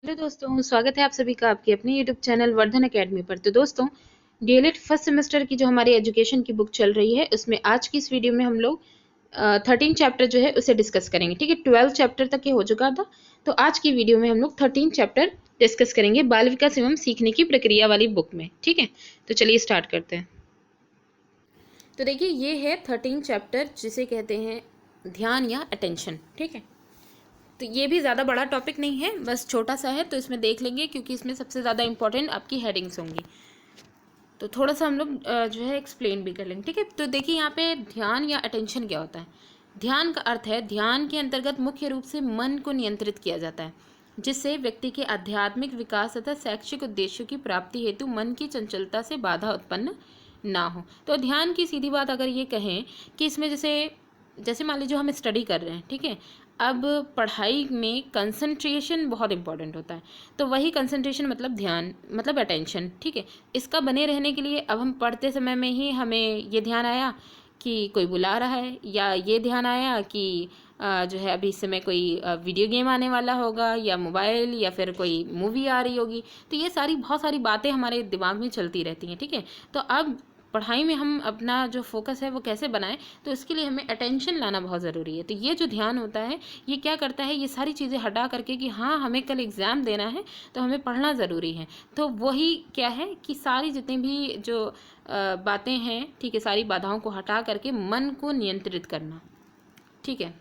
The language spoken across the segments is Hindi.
हेलो दोस्तों, स्वागत है आप सभी का आपके अपने यूट्यूब चैनल वर्धन एकेडमी पर। तो दोस्तों, डीएलएड फर्स्ट सेमेस्टर की जो हमारी एजुकेशन की बुक चल रही है, उसमें आज की इस वीडियो में हम लोग 13 चैप्टर जो है उसे डिस्कस करेंगे। ठीक है, 12 चैप्टर तक ये हो चुका था, तो आज की वीडियो में हम लोग 13 चैप्टर डिस्कस करेंगे बाल विकास एवं सीखने की प्रक्रिया वाली बुक में। ठीक है, तो चलिए स्टार्ट करते हैं। तो देखिए, ये है 13 चैप्टर जिसे कहते हैं ध्यान या अटेंशन। ठीक है, तो ये भी ज़्यादा बड़ा टॉपिक नहीं है, बस छोटा सा है, तो इसमें देख लेंगे क्योंकि इसमें सबसे ज़्यादा इंपॉर्टेंट आपकी हेडिंग्स होंगी। तो थोड़ा सा हम लोग जो है एक्सप्लेन भी कर लेंगे। ठीक है, तो देखिए यहाँ पे ध्यान या अटेंशन क्या होता है। ध्यान का अर्थ है, ध्यान के अंतर्गत मुख्य रूप से मन को नियंत्रित किया जाता है, जिससे व्यक्ति के आध्यात्मिक विकास तथा शैक्षिक उद्देश्यों की प्राप्ति हेतु मन की चंचलता से बाधा उत्पन्न ना हो। तो ध्यान की सीधी बात अगर ये कहें कि इसमें जैसे जैसे मान लीजिए हम स्टडी कर रहे हैं। ठीक है, अब पढ़ाई में कंसंट्रेशन बहुत इंपॉर्टेंट होता है, तो वही कंसंट्रेशन मतलब ध्यान, मतलब अटेंशन। ठीक है, इसका बने रहने के लिए अब हम पढ़ते समय में ही हमें ये ध्यान आया कि कोई बुला रहा है, या ये ध्यान आया कि जो है अभी इस समय कोई वीडियो गेम आने वाला होगा, या मोबाइल, या फिर कोई मूवी आ रही होगी। तो ये सारी बहुत सारी बातें हमारे दिमाग में चलती रहती हैं। ठीक है, तो अब पढ़ाई में हम अपना जो फोकस है वो कैसे बनाएं, तो इसके लिए हमें अटेंशन लाना बहुत ज़रूरी है। तो ये जो ध्यान होता है, ये क्या करता है, ये सारी चीज़ें हटा करके कि हाँ हमें कल एग्ज़ाम देना है तो हमें पढ़ना ज़रूरी है, तो वही क्या है कि सारी जितनी भी जो बातें हैं, ठीक है, सारी बाधाओं को हटा करके मन को नियंत्रित करना। ठीक है,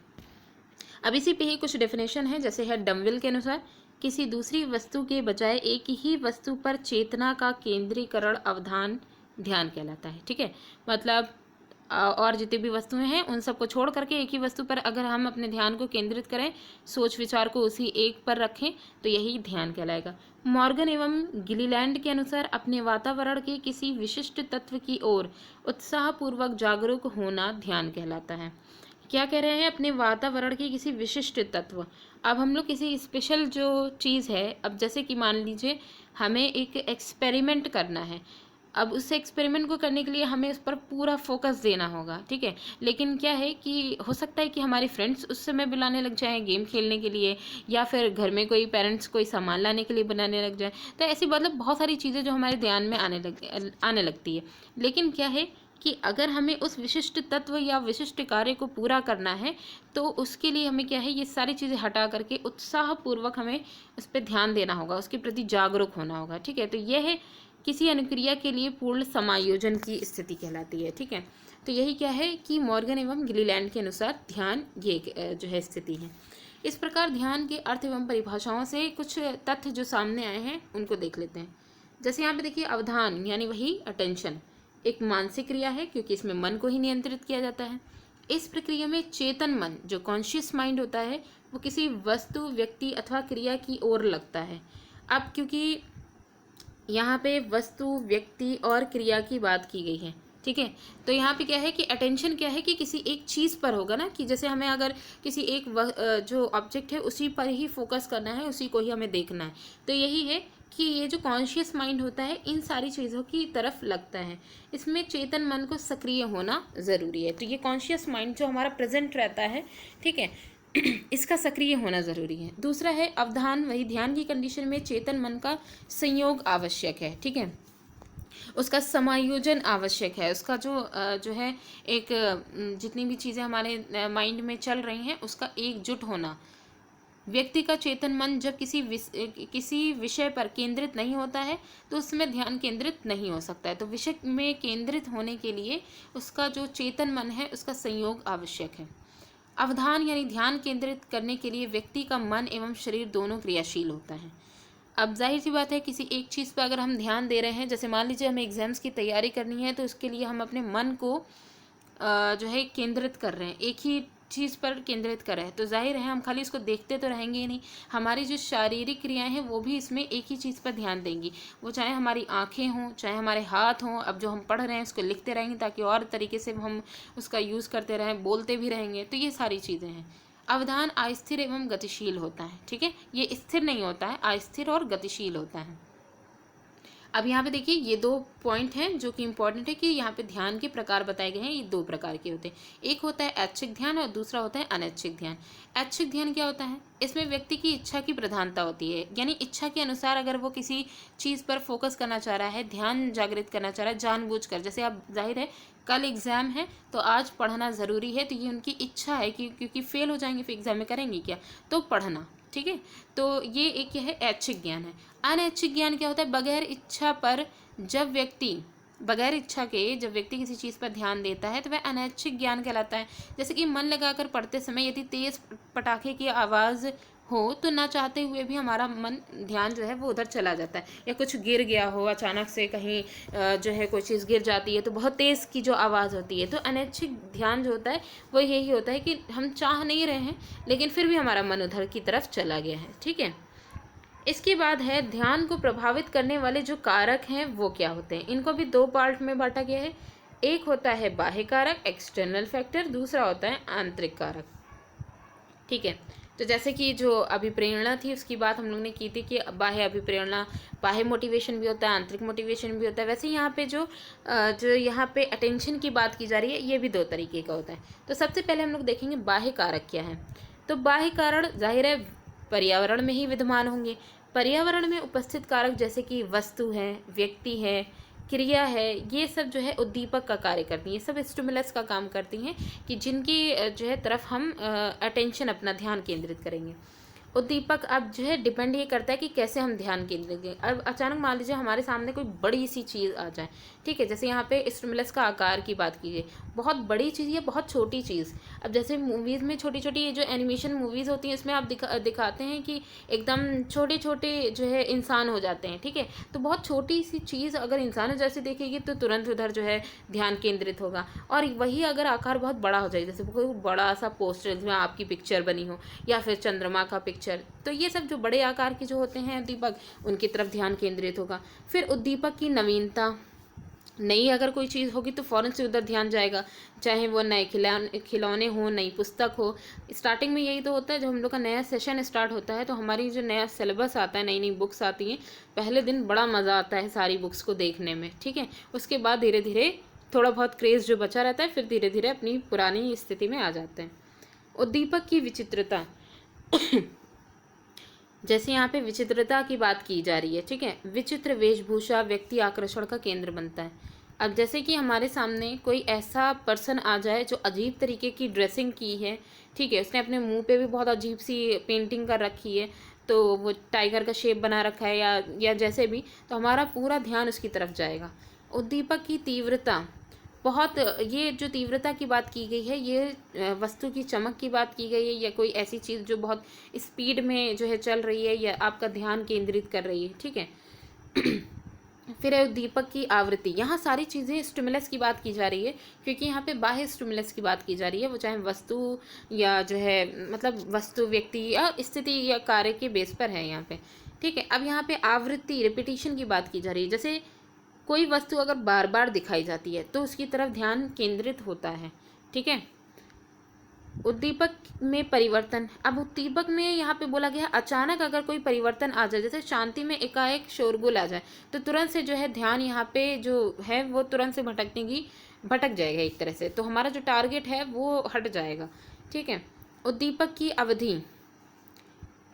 अब इसी पे ही कुछ डेफिनेशन है, जैसे है डम्बल के अनुसार, किसी दूसरी वस्तु के बजाय एक ही वस्तु पर चेतना का केंद्रीकरण अवधान ध्यान कहलाता है। ठीक है, मतलब और जितनी भी वस्तुएं हैं उन सबको छोड़ करके एक ही वस्तु पर अगर हम अपने ध्यान को केंद्रित करें, सोच विचार को उसी एक पर रखें, तो यही ध्यान कहलाएगा। मॉर्गन एवं गिलीलैंड के अनुसार अपने वातावरण के किसी विशिष्ट तत्व की ओर उत्साहपूर्वक जागरूक होना ध्यान कहलाता है। क्या कह रहे हैं, अपने वातावरण के किसी विशिष्ट तत्व। अब हम लोग किसी स्पेशल जो चीज़ है, अब जैसे कि मान लीजिए हमें एक एक्सपेरिमेंट करना है, अब उस एक्सपेरिमेंट को करने के लिए हमें उस पर पूरा फोकस देना होगा। ठीक है, लेकिन क्या है कि हो सकता है कि हमारे फ्रेंड्स उस समय बुलाने लग जाएं गेम खेलने के लिए, या फिर घर में कोई पेरेंट्स कोई सामान लाने के लिए बनाने लग जाए। तो ऐसी मतलब बहुत सारी चीज़ें जो हमारे ध्यान में आने लगती है। लेकिन क्या है कि अगर हमें उस विशिष्ट तत्व या विशिष्ट कार्य को पूरा करना है, तो उसके लिए हमें क्या है, ये सारी चीज़ें हटा करके उत्साहपूर्वक हमें उस पर ध्यान देना होगा, उसके प्रति जागरूक होना होगा। ठीक है, तो यह है किसी अनुक्रिया के लिए पूर्ण समायोजन की स्थिति कहलाती है। ठीक है, तो यही क्या है कि मॉर्गन एवं गिलीलैंड के अनुसार ध्यान ये जो है स्थिति है। इस प्रकार ध्यान के अर्थ एवं परिभाषाओं से कुछ तथ्य जो सामने आए हैं उनको देख लेते हैं। जैसे यहाँ पे देखिए, अवधान यानी वही अटेंशन एक मानसिक क्रिया है, क्योंकि इसमें मन को ही नियंत्रित किया जाता है। इस प्रक्रिया में चेतन मन जो कॉन्शियस माइंड होता है, वो किसी वस्तु, व्यक्ति अथवा क्रिया की ओर लगता है। अब क्योंकि यहाँ पे वस्तु, व्यक्ति और क्रिया की बात की गई है, ठीक है, तो यहाँ पे क्या है कि अटेंशन क्या है कि किसी एक चीज़ पर होगा ना, कि जैसे हमें अगर किसी एक जो ऑब्जेक्ट है उसी पर ही फोकस करना है, उसी को ही हमें देखना है। तो यही है कि ये जो कॉन्शियस माइंड होता है इन सारी चीज़ों की तरफ लगता है। इसमें चेतन मन को सक्रिय होना ज़रूरी है। तो ये कॉन्शियस माइंड जो हमारा प्रेजेंट रहता है, ठीक है, इसका सक्रिय होना ज़रूरी है। दूसरा है अवधान, वही ध्यान की कंडीशन में चेतन मन का संयोग आवश्यक है। ठीक है, उसका समायोजन आवश्यक है, उसका जो है एक जितनी भी चीज़ें हमारे माइंड में चल रही हैं उसका एकजुट होना। व्यक्ति का चेतन मन जब किसी विषय पर केंद्रित नहीं होता है तो उसमें ध्यान केंद्रित नहीं हो सकता है। तो विषय में केंद्रित होने के लिए उसका जो चेतन मन है उसका संयोग आवश्यक है। अवधान यानी ध्यान केंद्रित करने के लिए व्यक्ति का मन एवं शरीर दोनों क्रियाशील होता है। अब जाहिर सी बात है, किसी एक चीज़ पर अगर हम ध्यान दे रहे हैं, जैसे मान लीजिए हमें एग्जाम्स की तैयारी करनी है, तो उसके लिए हम अपने मन को जो है केंद्रित कर रहे हैं, एक ही चीज़ पर केंद्रित कर रहे हैं, तो जाहिर है हम खाली इसको देखते तो रहेंगे ही नहीं, हमारी जो शारीरिक क्रियाएं हैं वो भी इसमें एक ही चीज़ पर ध्यान देंगी। वो चाहे हमारी आंखें हों, चाहे हमारे हाथ हों। अब जो हम पढ़ रहे हैं उसको लिखते रहेंगे ताकि और तरीके से हम उसका यूज़ करते रहें, बोलते भी रहेंगे। तो ये सारी चीज़ें हैं। अवधान अस्थिर एवं गतिशील होता है। ठीक है, ये स्थिर नहीं होता है, अस्थिर और गतिशील होता है। अब यहाँ पे देखिए ये 2 पॉइंट हैं जो कि इंपॉर्टेंट है कि यहाँ पे ध्यान के प्रकार बताए गए हैं। ये 2 प्रकार के होते हैं, एक होता है ऐच्छिक ध्यान और दूसरा होता है अनैच्छिक ध्यान। ऐच्छिक ध्यान क्या होता है? इसमें व्यक्ति की इच्छा की प्रधानता होती है, यानी इच्छा के अनुसार अगर वो किसी चीज़ पर फोकस करना चाह रहा है, ध्यान जागृत करना चाह रहा है जानबूझकर, जैसे अब जाहिर है कल एग्ज़ाम है तो आज पढ़ना ज़रूरी है, तो ये उनकी इच्छा है कि क्योंकि फेल हो जाएंगे फिर एग्ज़ाम में करेंगे क्या, तो पढ़ना, ठीक है। तो ये एक क्या है, ऐच्छिक ज्ञान है। अनैच्छिक ज्ञान क्या होता है? बगैर इच्छा पर जब व्यक्ति बगैर इच्छा के जब व्यक्ति किसी चीज़ पर ध्यान देता है तो वह अनैच्छिक ज्ञान कहलाता है। जैसे कि मन लगाकर पढ़ते समय यदि तेज़ पटाखे की आवाज़ हो तो ना चाहते हुए भी हमारा मन ध्यान जो है वो उधर चला जाता है, या कुछ गिर गया हो अचानक से कहीं जो है कोई चीज़ गिर जाती है तो बहुत तेज़ की जो आवाज़ होती है, तो अनैच्छिक ध्यान जो होता है वो यही होता है कि हम चाह नहीं रहे हैं लेकिन फिर भी हमारा मन उधर की तरफ चला गया है, ठीक है। इसके बाद है ध्यान को प्रभावित करने वाले जो कारक हैं वो क्या होते हैं। इनको भी 2 पार्ट में बांटा गया है, एक होता है बाह्य कारक एक्सटर्नल फैक्टर, दूसरा होता है आंतरिक कारक, ठीक है। तो जैसे कि जो अभिप्रेरणा थी उसकी बात हम लोग ने की थी कि बाह्य अभिप्रेरणा, बाह्य मोटिवेशन भी होता है, आंतरिक मोटिवेशन भी होता है। वैसे यहाँ पे जो यहाँ पे अटेंशन की बात की जा रही है ये भी 2 तरीके का होता है। तो सबसे पहले हम लोग देखेंगे बाह्य कारक क्या है। तो बाह्य कारण जाहिर है पर्यावरण में ही विद्यमान होंगे। पर्यावरण में उपस्थित कारक जैसे कि वस्तु है, व्यक्ति है, क्रिया है, ये सब जो है उद्दीपक का कार्य करती हैं, सब स्टिमुलस का काम करती हैं कि जिनकी जो है तरफ हम अटेंशन अपना ध्यान केंद्रित करेंगे। उद्दीपक अब जो है डिपेंड ये करता है कि कैसे हम ध्यान केंद्रित करें। अब अचानक मान लीजिए हमारे सामने कोई बड़ी सी चीज़ आ जाए, ठीक है, जैसे यहाँ पे स्टिमुलस का आकार की बात कीजिए, बहुत बड़ी चीज़ या बहुत छोटी चीज़। अब जैसे मूवीज़ में छोटी छोटी जो एनिमेशन मूवीज़ होती हैं इसमें आप दिखाते हैं कि एकदम छोटे छोटे जो है इंसान हो जाते हैं, ठीक है। तो बहुत छोटी सी चीज़ अगर इंसान जैसे देखेगी तो तुरंत उधर जो है ध्यान केंद्रित होगा। और वही अगर आकार बहुत बड़ा हो जाए, जैसे कोई बड़ा सा पोस्टर जिसमें आपकी पिक्चर बनी हो या फिर चंद्रमा का पिक्चर, तो ये सब जो बड़े आकार के जो होते हैं उद्दीपक, उनकी तरफ ध्यान केंद्रित होगा। फिर उद्दीपक की नवीनता, नई अगर कोई चीज़ होगी तो फ़ौरन से उधर ध्यान जाएगा, चाहे वो नए खिलौने हो, नई पुस्तक हो। स्टार्टिंग में यही तो होता है, जब हम लोग का नया सेशन स्टार्ट होता है तो हमारी जो नया सिलेबस आता है, नई नई बुक्स आती हैं, पहले दिन बड़ा मज़ा आता है सारी बुक्स को देखने में, ठीक है। उसके बाद धीरे धीरे थोड़ा बहुत क्रेज़ जो बचा रहता है फिर धीरे धीरे अपनी पुरानी स्थिति में आ जाते हैं। उद्दीपक की विचित्रता जैसे यहाँ पे विचित्रता की बात की जा रही है, ठीक है। विचित्र वेशभूषा व्यक्ति आकर्षण का केंद्र बनता है। अब जैसे कि हमारे सामने कोई ऐसा पर्सन आ जाए जो अजीब तरीके की ड्रेसिंग की है, ठीक है, उसने अपने मुंह पे भी बहुत अजीब सी पेंटिंग कर रखी है, तो वो टाइगर का शेप बना रखा है या जैसे भी, तो हमारा पूरा ध्यान उसकी तरफ जाएगा। उद्दीपक की तीव्रता, बहुत ये जो तीव्रता की बात की गई है ये वस्तु की चमक की बात की गई है, या कोई ऐसी चीज़ जो बहुत स्पीड में जो है चल रही है या आपका ध्यान केंद्रित कर रही है, ठीक है। फिर है उद्दीपक की आवृत्ति। यहाँ सारी चीज़ें स्टिमुलस की बात की जा रही है क्योंकि यहाँ पे बाह्य स्टिमुलस की बात की जा रही है, वो चाहे वस्तु या जो है मतलब वस्तु, व्यक्ति या स्थिति या कार्य के बेस पर है यहाँ पे, ठीक है। अब यहाँ पे आवृत्ति, रिपीटिशन की बात की जा रही है। जैसे कोई वस्तु अगर बार बार दिखाई जाती है तो उसकी तरफ ध्यान केंद्रित होता है, ठीक है। उद्दीपक में परिवर्तन, अब उद्दीपक में यहाँ पे बोला गया है अचानक अगर कोई परिवर्तन आ जाए, जैसे शांति में एकाएक शोरगुल आ जाए तो तुरंत से जो है ध्यान यहाँ पे जो है वो तुरंत से भटक जाएगा एक तरह से, तो हमारा जो टारगेट है वो हट जाएगा, ठीक है। उद्दीपक की अवधि,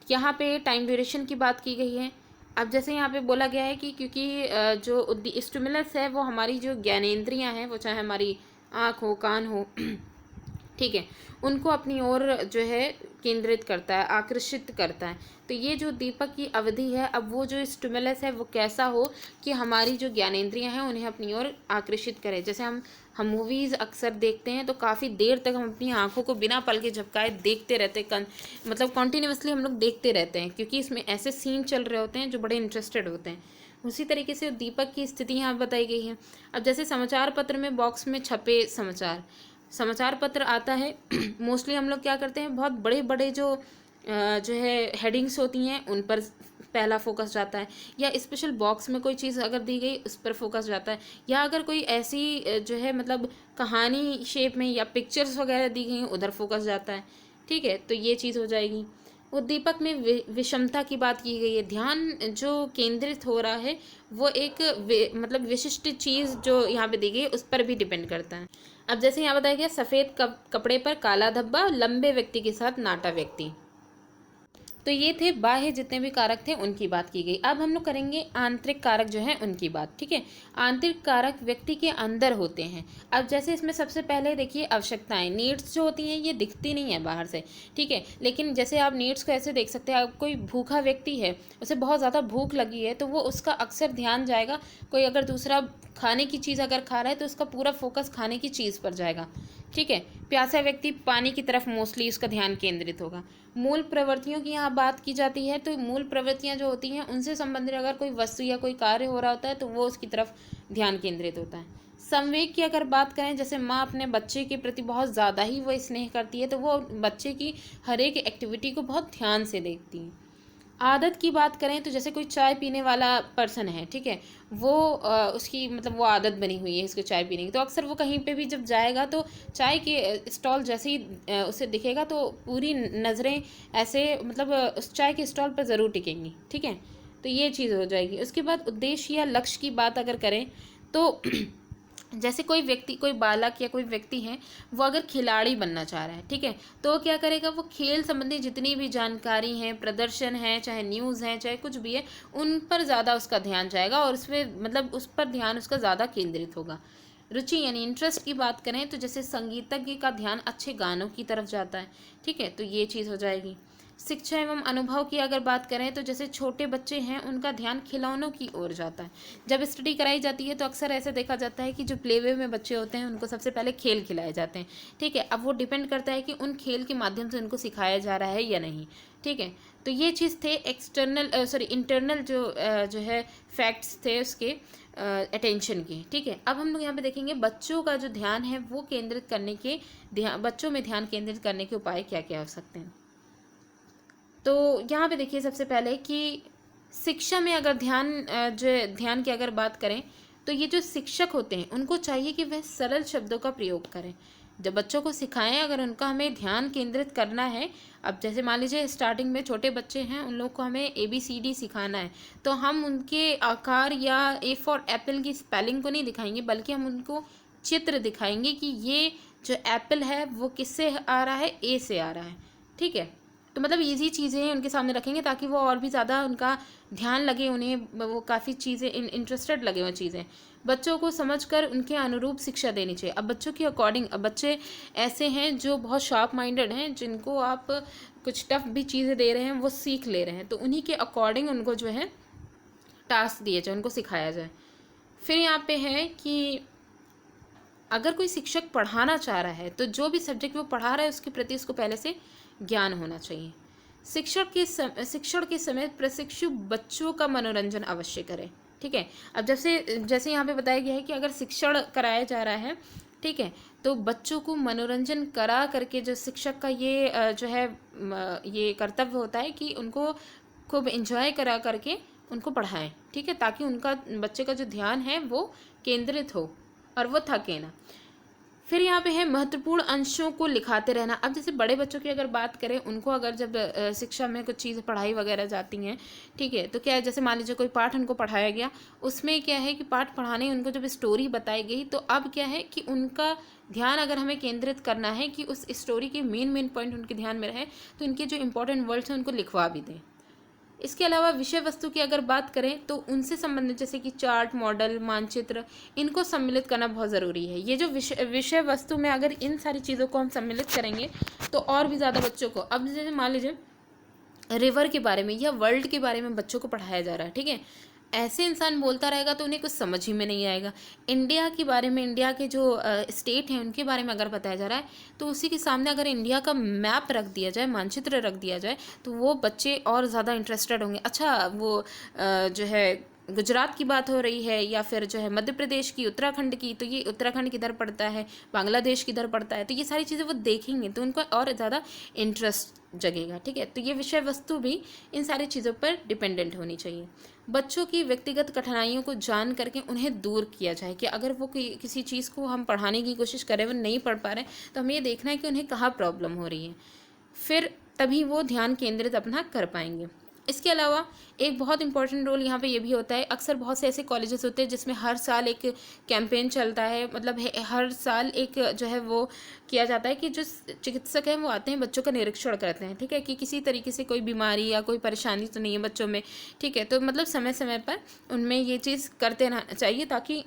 यहाँ पे टाइम ड्यूरेशन की बात की गई है। अब जैसे यहाँ पे बोला गया है कि क्योंकि जो स्टिमुलस है वो हमारी जो ज्ञानेंद्रियाँ हैं, वो चाहे हमारी आँख हो, कान हो, ठीक है, उनको अपनी ओर जो है केंद्रित करता है, आकर्षित करता है। तो ये जो दीपक की अवधि है, अब वो जो स्टिमुलस है वो कैसा हो कि हमारी जो ज्ञानेंद्रियाँ हैं उन्हें अपनी ओर आकर्षित करे। जैसे हम मूवीज़ अक्सर देखते हैं तो काफ़ी देर तक हम अपनी आंखों को बिना पल के झपकाए देखते रहते हैं, मतलब कॉन्टीन्यूसली हम लोग देखते रहते हैं क्योंकि इसमें ऐसे सीन चल रहे होते हैं जो बड़े इंटरेस्टेड होते हैं। उसी तरीके से दीपक की स्थिति यहाँ बताई गई है। अब जैसे समाचार पत्र में बॉक्स में छपे समाचार पत्र आता है मोस्टली हम लोग क्या करते हैं, बहुत बड़े बड़े जो है हेडिंग्स होती हैं उन पर पहला फोकस जाता है, या स्पेशल बॉक्स में कोई चीज़ अगर दी गई उस पर फोकस जाता है, या अगर कोई ऐसी जो है मतलब कहानी शेप में या पिक्चर्स वगैरह दी गई हैं उधर फोकस जाता है, ठीक है। तो ये चीज़ हो जाएगी। उद्दीपक में विषमता की बात की गई है। ध्यान जो केंद्रित हो रहा है वो एक मतलब विशिष्ट चीज़ जो यहाँ पे दी गई है उस पर भी डिपेंड करता है। अब जैसे यहाँ बताया गया, सफ़ेद कपड़े पर काला धब्बा, लंबे व्यक्ति के साथ नाटा व्यक्ति। तो ये थे बाह्य जितने भी कारक थे उनकी बात की गई। अब हम लोग करेंगे आंतरिक कारक जो हैं उनकी बात। ठीक है, आंतरिक कारक व्यक्ति के अंदर होते हैं। अब जैसे इसमें सबसे पहले देखिए आवश्यकताएं, नीड्स जो होती हैं ये दिखती नहीं है बाहर से। ठीक है, लेकिन जैसे आप नीड्स को ऐसे देख सकते हैं, आप कोई भूखा व्यक्ति है, उसे बहुत ज़्यादा भूख लगी है तो वो उसका अक्सर ध्यान जाएगा। कोई अगर दूसरा खाने की चीज़ अगर खा रहा है तो उसका पूरा फोकस खाने की चीज़ पर जाएगा। ठीक है, प्यासा व्यक्ति पानी की तरफ मोस्टली उसका ध्यान केंद्रित होगा। मूल प्रवृत्तियों की यहाँ बात की जाती है तो मूल प्रवृत्तियाँ जो होती हैं उनसे संबंधित अगर कोई वस्तु या कोई कार्य हो रहा होता है तो वो उसकी तरफ ध्यान केंद्रित होता है। संवेग की अगर बात करें, जैसे माँ अपने बच्चे के प्रति बहुत ज़्यादा ही वो स्नेह करती है तो वो बच्चे की हर एक एक्टिविटी को बहुत ध्यान से देखती है। आदत की बात करें तो जैसे कोई चाय पीने वाला पर्सन है, ठीक है, वो उसकी मतलब वो आदत बनी हुई है इसको चाय पीने की, तो अक्सर वो कहीं पे भी जब जाएगा तो चाय के स्टॉल जैसे ही उसे दिखेगा तो पूरी नज़रें ऐसे मतलब उस चाय के स्टॉल पर ज़रूर टिकेंगी। ठीक है, तो ये चीज़ हो जाएगी। उसके बाद उद्देश्य या लक्ष्य की बात अगर करें तो जैसे कोई व्यक्ति, कोई बालक या कोई व्यक्ति है, वो अगर खिलाड़ी बनना चाह रहा है, ठीक है, तो क्या करेगा, वो खेल संबंधी जितनी भी जानकारी है, प्रदर्शन है, चाहे न्यूज़ है, चाहे कुछ भी है, उन पर ज़्यादा उसका ध्यान जाएगा और उसमें मतलब उस पर ध्यान उसका ज़्यादा केंद्रित होगा। रुचि यानी इंटरेस्ट की बात करें तो जैसे संगीतज्ञ का ध्यान अच्छे गानों की तरफ जाता है। ठीक है, तो ये चीज़ हो जाएगी। शिक्षा एवं अनुभव की अगर बात करें तो जैसे छोटे बच्चे हैं उनका ध्यान खिलौनों की ओर जाता है। जब स्टडी कराई जाती है तो अक्सर ऐसे देखा जाता है कि जो प्लेवे में बच्चे होते हैं उनको सबसे पहले खेल खिलाए जाते हैं। ठीक है, अब वो डिपेंड करता है कि उन खेल के माध्यम से उनको सिखाया जा रहा है या नहीं। ठीक है, तो ये चीज़ थे एक्सटर्नल इंटरनल जो है फैक्ट्स थे उसके अटेंशन की। ठीक है, अब हम लोग यहाँ पे देखेंगे बच्चों का जो ध्यान है वो केंद्रित करने के बच्चों में ध्यान केंद्रित करने के उपाय क्या क्या हो सकते हैं। तो यहाँ पे देखिए सबसे पहले कि शिक्षा में अगर ध्यान की अगर बात करें तो ये जो शिक्षक होते हैं उनको चाहिए कि वह सरल शब्दों का प्रयोग करें। जब बच्चों को सिखाएं, अगर उनका हमें ध्यान केंद्रित करना है, अब जैसे मान लीजिए स्टार्टिंग में छोटे बच्चे हैं, उन लोग को हमें ABCD सिखाना है, तो हम उनके आकार या A फॉर एप्पल की स्पेलिंग को नहीं दिखाएंगे, बल्कि हम उनको चित्र दिखाएंगे कि ये जो एप्पल है वो किससे आ रहा है, A से आ रहा है। ठीक है, तो मतलब इजी चीज़ें उनके सामने रखेंगे ताकि वो और भी ज़्यादा उनका ध्यान लगे, उन्हें वो काफ़ी चीज़ें इंटरेस्टेड लगे वो चीज़ें। बच्चों को समझकर उनके अनुरूप शिक्षा देनी चाहिए। अब बच्चों के अकॉर्डिंग, अब बच्चे ऐसे हैं जो बहुत शार्प माइंडेड हैं, जिनको आप कुछ टफ भी चीज़ें दे रहे हैं वो सीख ले रहे हैं, तो उन्हीं के अकॉर्डिंग उनको जो है टास्क दिए जाए, उनको सिखाया जाए। फिर यहाँ पे है कि अगर कोई शिक्षक पढ़ाना चाह रहा है तो जो भी सब्जेक्ट वो पढ़ा रहा है उसके प्रति उसको पहले से ज्ञान होना चाहिए। शिक्षण के समय प्रशिक्षु बच्चों का मनोरंजन अवश्य करें। ठीक है, अब जैसे यहाँ पे बताया गया है कि अगर शिक्षण कराया जा रहा है, ठीक है, तो बच्चों को मनोरंजन करा करके जो शिक्षक का ये जो है ये कर्तव्य होता है कि उनको खूब एंजॉय करा करके उनको पढ़ाएं। ठीक है, ताकि उनका बच्चे का जो ध्यान है वो केंद्रित हो और वो थके ना। फिर यहाँ पे है महत्वपूर्ण अंशों को लिखाते रहना। अब जैसे बड़े बच्चों की अगर बात करें, उनको अगर जब शिक्षा में कुछ चीज़ें पढ़ाई वगैरह जाती हैं, ठीक है, तो क्या है, जैसे मान लीजिए कोई पाठ उनको पढ़ाया गया, उसमें क्या है कि पाठ पढ़ाने उनको जब स्टोरी बताई गई, तो अब क्या है कि उनका ध्यान अगर हमें केंद्रित करना है कि उस स्टोरी के मेन पॉइंट उनके ध्यान में रहे, तो इनके जो इंपॉर्टेंट वर्ड्स हैं उनको लिखवा भी दें। इसके अलावा विषय वस्तु की अगर बात करें तो उनसे संबंधित जैसे कि चार्ट, मॉडल, मानचित्र, इनको सम्मिलित करना बहुत ज़रूरी है। ये जो विषय वस्तु में अगर इन सारी चीज़ों को हम सम्मिलित करेंगे तो और भी ज़्यादा बच्चों को, अब जैसे मान लीजिए रिवर के बारे में या वर्ल्ड के बारे में बच्चों को पढ़ाया जा रहा है, ठीक है, ऐसे इंसान बोलता रहेगा तो उन्हें कुछ समझ ही में नहीं आएगा। इंडिया के बारे में, इंडिया के जो स्टेट हैं उनके बारे में अगर बताया जा रहा है तो उसी के सामने अगर इंडिया का मैप रख दिया जाए, मानचित्र रख दिया जाए, तो वो बच्चे और ज़्यादा इंटरेस्टेड होंगे। अच्छा, वो जो है गुजरात की बात हो रही है या फिर जो है मध्य प्रदेश की, उत्तराखंड की, तो ये उत्तराखंड किधर पड़ता है, बांग्लादेश किधर पड़ता है, तो ये सारी चीज़ें वो देखेंगे तो उनको और ज़्यादा इंटरेस्ट जगेगा। ठीक है, तो ये विषय वस्तु भी इन सारी चीज़ों पर डिपेंडेंट होनी चाहिए। बच्चों की व्यक्तिगत कठिनाइयों को जान करके उन्हें दूर किया जाए कि अगर वो किसी चीज़ को हम पढ़ाने की कोशिश करें, वो नहीं पढ़ पा रहे, तो हमें ये देखना है कि उन्हें कहाँ प्रॉब्लम हो रही है। फिर तभी वो ध्यान केंद्रित अपना कर पाएंगे। इसके अलावा एक बहुत इंपॉर्टेंट रोल यहाँ पे ये भी होता है, अक्सर बहुत से ऐसे कॉलेजेस होते हैं जिसमें हर साल एक कैंपेन चलता है, मतलब हर साल एक जो है वो किया जाता है कि जो चिकित्सक हैं वो आते हैं, बच्चों का निरीक्षण करते हैं, ठीक है, कि किसी तरीके से कोई बीमारी या कोई परेशानी तो नहीं है बच्चों में, ठीक है। तो मतलब समय समय पर उनमें ये चीज़ करते रहना चाहिए, ताकि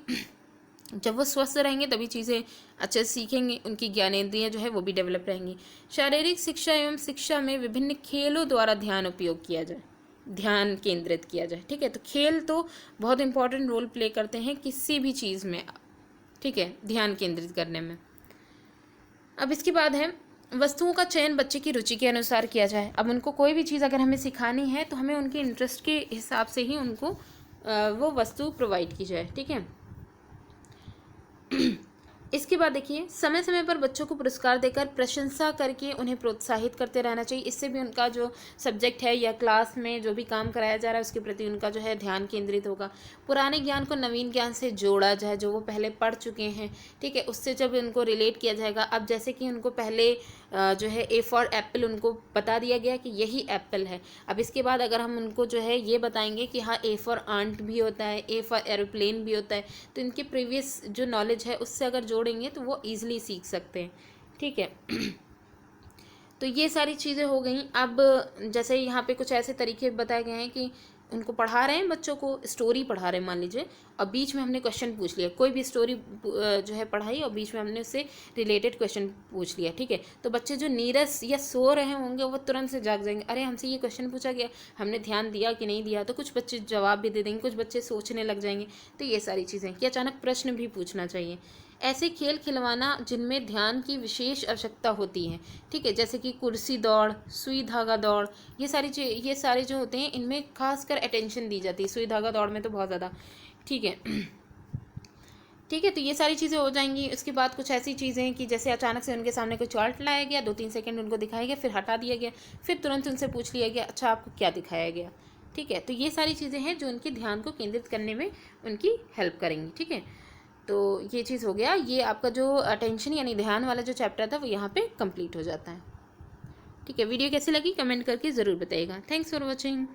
जब वो स्वस्थ रहेंगे तभी चीज़ें अच्छे से सीखेंगे, उनकी ज्ञानेंद्रियाँ जो है वो भी डेवलप रहेंगी। शारीरिक शिक्षा एवं शिक्षा में विभिन्न खेलों द्वारा ध्यान उपयोग किया जाए, ध्यान केंद्रित किया जाए, ठीक है। तो खेल तो बहुत इंपॉर्टेंट रोल प्ले करते हैं किसी भी चीज़ में, ठीक है, ध्यान केंद्रित करने में। अब इसके बाद है वस्तुओं का चयन बच्चे की रुचि के अनुसार किया जाए। अब उनको कोई भी चीज़ अगर हमें सिखानी है तो हमें उनके इंटरेस्ट के हिसाब से ही उनको वो वस्तु प्रोवाइड की जाए, ठीक है। इसके बाद देखिए, समय समय पर बच्चों को पुरस्कार देकर प्रशंसा करके उन्हें प्रोत्साहित करते रहना चाहिए। इससे भी उनका जो सब्जेक्ट है या क्लास में जो भी काम कराया जा रहा है उसके प्रति उनका जो है ध्यान केंद्रित होगा। पुराने ज्ञान को नवीन ज्ञान से जोड़ा जाए, जो वो पहले पढ़ चुके हैं, ठीक है, उससे जब उनको रिलेट किया जाएगा। अब जैसे कि उनको पहले जो है ए फॉर एप्पल उनको बता दिया गया कि यही एप्पल है। अब इसके बाद अगर हम उनको जो है ये बताएंगे कि हाँ ए फॉर आंट भी होता है, ए फॉर एरोप्लेन भी होता है, तो इनके प्रीवियस जो नॉलेज है उससे अगर जोड़ेंगे तो वो ईजिली सीख सकते हैं, ठीक है। तो ये सारी चीज़ें हो गई। अब जैसे यहाँ पे कुछ ऐसे तरीके बताए गए हैं कि उनको पढ़ा रहे हैं, बच्चों को स्टोरी पढ़ा रहे हैं मान लीजिए, और बीच में हमने क्वेश्चन पूछ लिया, कोई भी स्टोरी जो है पढ़ाई और बीच में हमने उससे रिलेटेड क्वेश्चन पूछ लिया, ठीक है। तो बच्चे जो नीरस या सो रहे होंगे वो तुरंत से जाग जाएंगे, अरे हमसे ये क्वेश्चन पूछा गया, हमने ध्यान दिया कि नहीं दिया। तो कुछ बच्चे जवाब भी दे देंगे, कुछ बच्चे सोचने लग जाएंगे। तो ये सारी चीज़ें कि अचानक प्रश्न भी पूछना चाहिए। ऐसे खेल खिलवाना जिनमें ध्यान की विशेष आवश्यकता होती है, ठीक है, जैसे कि कुर्सी दौड़, सुई धागा दौड़, ये सारे जो होते हैं इनमें खासकर अटेंशन दी जाती है। सुई धागा दौड़ में तो बहुत ज़्यादा, ठीक है। ठीक है, तो ये सारी चीज़ें हो जाएंगी। उसके बाद कुछ ऐसी चीज़ें हैं कि जैसे अचानक से उनके सामने कोई चार्ट लाया गया, 2-3 सेकंड उनको दिखाया गया, फिर हटा दिया गया, फिर तुरंत उनसे पूछ लिया गया अच्छा आपको क्या दिखाया गया, ठीक है। तो ये सारी चीज़ें हैं जो उनके ध्यान को केंद्रित करने में उनकी हेल्प करेंगी, ठीक है। तो ये चीज़ हो गया, ये आपका जो अटेंशन यानी ध्यान वाला जो चैप्टर था वो यहाँ पे कंप्लीट हो जाता है, ठीक है। वीडियो कैसी लगी कमेंट करके ज़रूर बताइएगा। Thanks for watching.